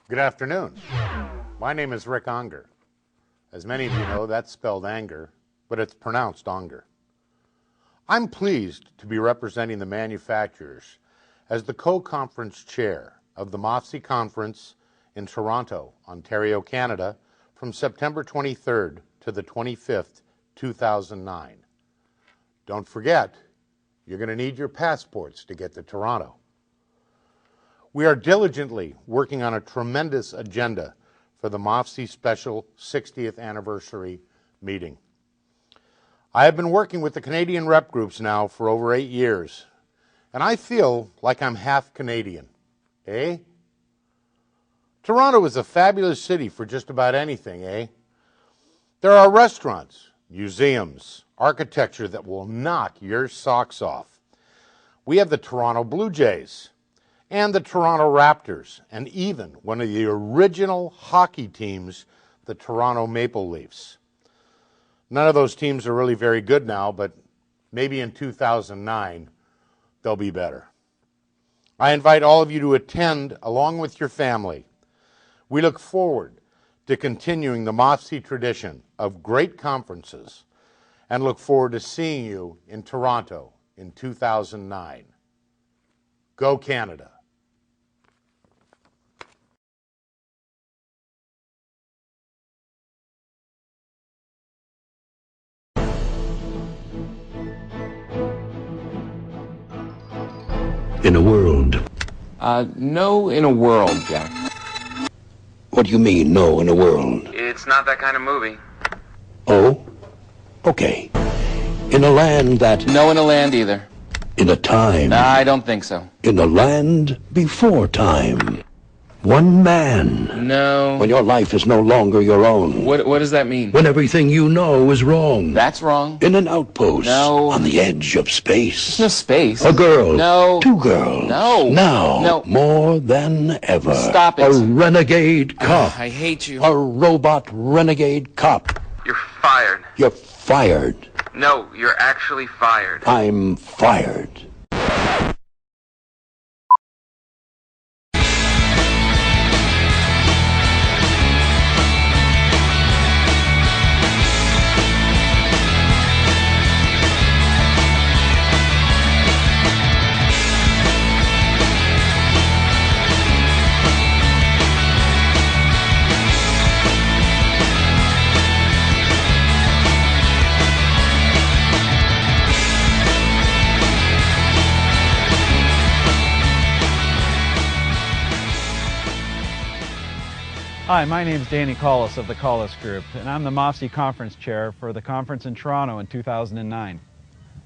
Good afternoon. My name is Rick Unger. As many of you know, that's spelled anger, but it's pronounced Unger. I'm pleased to be representing the manufacturers as the co-conference chair of the MAFSI conference in Toronto, Ontario, Canada, from September 23rd to the 25th, 2009. Don't forget, you're going to need your passports to get to Toronto. We are diligently working on a tremendous agenda for the MAFSI special 60th anniversary meeting. I have been working with the Canadian rep groups now for over 8 years, and I feel like I'm half Canadian. Eh? Toronto is a fabulous city for just about anything, eh? There are restaurants, museums, architecture that will knock your socks off. We have the Toronto Blue Jays and the Toronto Raptors, and even one of the original hockey teams, the Toronto Maple Leafs. None of those teams are really very good now, but maybe in 2009, they'll be better. I invite all of you to attend along with your family. We look forward to continuing the MAFSI tradition of great conferences and look forward to seeing you in Toronto in 2009. Go Canada! In a world. No in a world, Jack. What do you mean, no in a world? It's not that kind of movie. Oh? Okay. In a land that... No in a land either. In a time... I don't think so. In a land before time. One man. No. When your life is no longer your own. What does that mean? When everything you know is wrong. That's wrong. In an outpost. No. On the edge of space. There's no space. A girl. No. Two girls. No. Now. No. More than ever. Stop it. A renegade cop. I hate you. A robot renegade cop. You're fired. You're fired. No, you're actually fired. I'm fired. Hi, my name is Danny Collis of the Collis Group, and I'm the MAFSI Conference Chair for the conference in Toronto in 2009.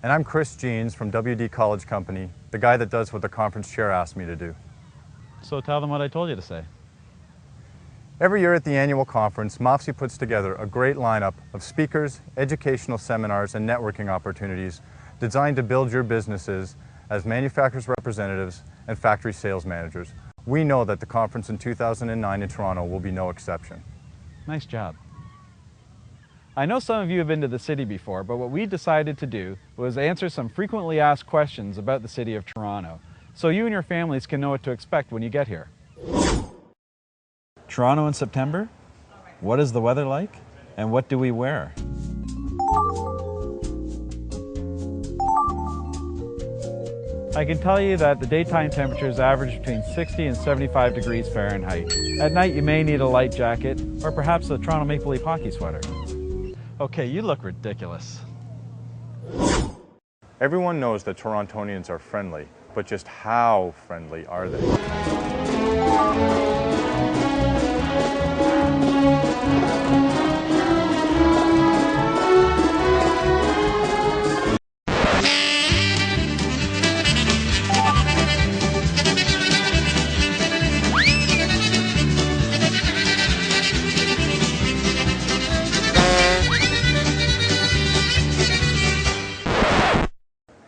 And I'm Chris Jeans from WD College Company, the guy that does what the conference chair asked me to do. So tell them what I told you to say. Every year at the annual conference, MAFSI puts together a great lineup of speakers, educational seminars, and networking opportunities designed to build your businesses as manufacturers' representatives and factory sales managers. We know that the conference in 2009 in Toronto will be no exception. Nice job. I know some of you have been to the city before, but what we decided to do was answer some frequently asked questions about the city of Toronto, so you and your families can know what to expect when you get here. Toronto in September? What is the weather like? And what do we wear? I can tell you that the daytime temperatures average between 60 and 75 degrees Fahrenheit. At night you may need a light jacket or perhaps a Toronto Maple Leaf hockey sweater. Okay, you look ridiculous. Everyone knows that Torontonians are friendly, but just how friendly are they?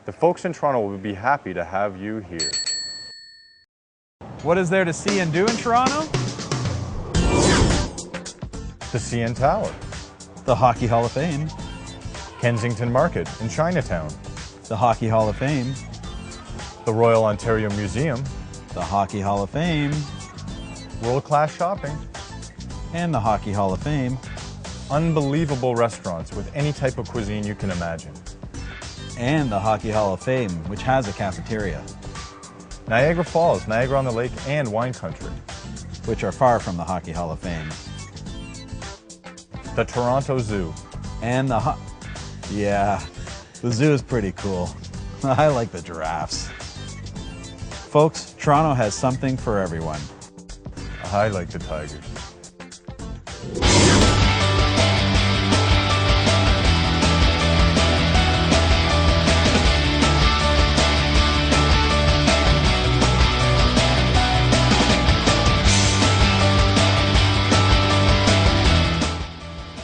The folks in Toronto will be happy to have you here. What is there to see and do in Toronto? The CN Tower, The Hockey Hall of Fame, Kensington Market in Chinatown, the Hockey Hall of the Royal Ontario Museum, the Hockey Hall of Fame, World-class shopping. And the Hockey Hall of Fame. Unbelievable restaurants with any type of cuisine you can imagine. And the Hockey Hall of Fame, which has a cafeteria. Niagara Falls, Niagara-on-the-Lake, and wine country. Which are far from the Hockey Hall of Fame. The Toronto Zoo. And yeah, the zoo is pretty cool. I like the giraffes. Folks, Toronto has something for everyone. I like the tigers.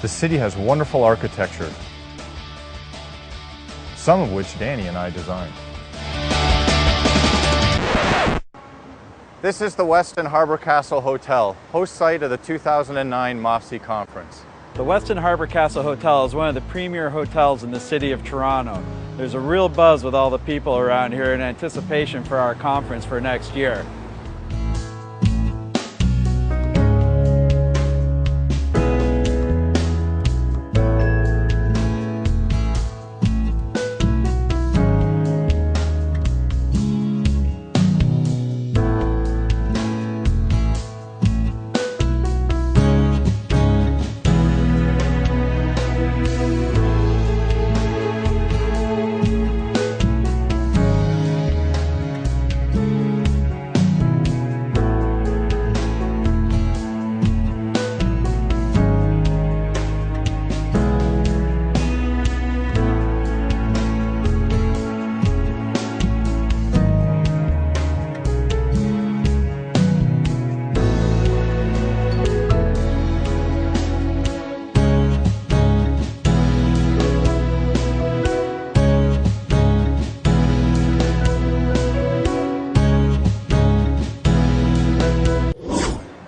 The city has wonderful architecture, some of which Danny and I designed. This is the Westin Harbour Castle Hotel, host site of the 2009 MAFSI conference. The Westin Harbour Castle Hotel is one of the premier hotels in the city of Toronto. There's a real buzz with all the people around here in anticipation for our conference for next year.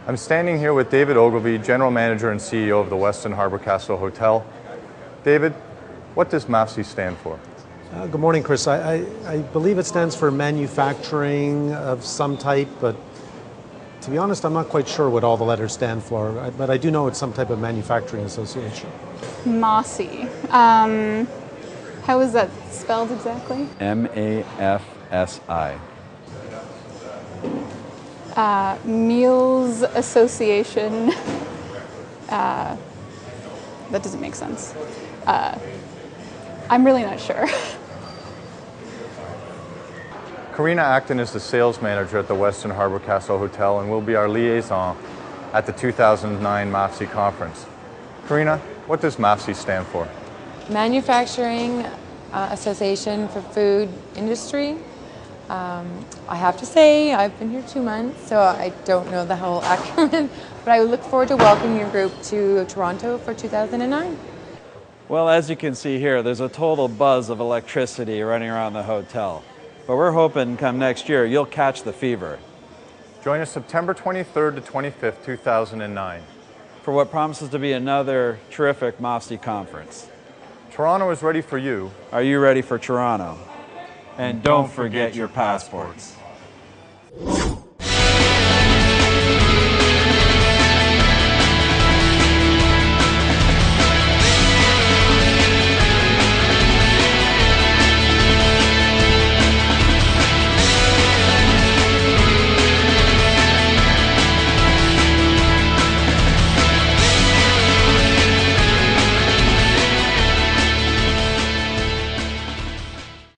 I'm standing here with David Ogilvy, General Manager and CEO of the Westin Harbour Castle Hotel. David, what does MAFSI stand for? Good morning, Chris. I believe it stands for manufacturing of some type, but to be honest, I'm not quite sure what all the letters stand for, but I do know it's some type of manufacturing association. MAFSI. How is that spelled exactly? MAFSI. Meals Association. That doesn't make sense. I'm really not sure. Karina Acton is the sales manager at the Westin Harbour Castle Hotel and will be our liaison at the 2009 MAFSI conference. Karina, what does MAFSI stand for? Manufacturing Association for Food Industry. I have to say, I've been here 2 months, so I don't know the whole acronym, but I look forward to welcoming your group to Toronto for 2009. Well, as you can see here, there's a total buzz of electricity running around the hotel. But we're hoping come next year, you'll catch the fever. Join us September 23rd to 25th, 2009. For what promises to be another terrific MAFSI conference. Toronto is ready for you. Are you ready for Toronto? And don't forget your passports.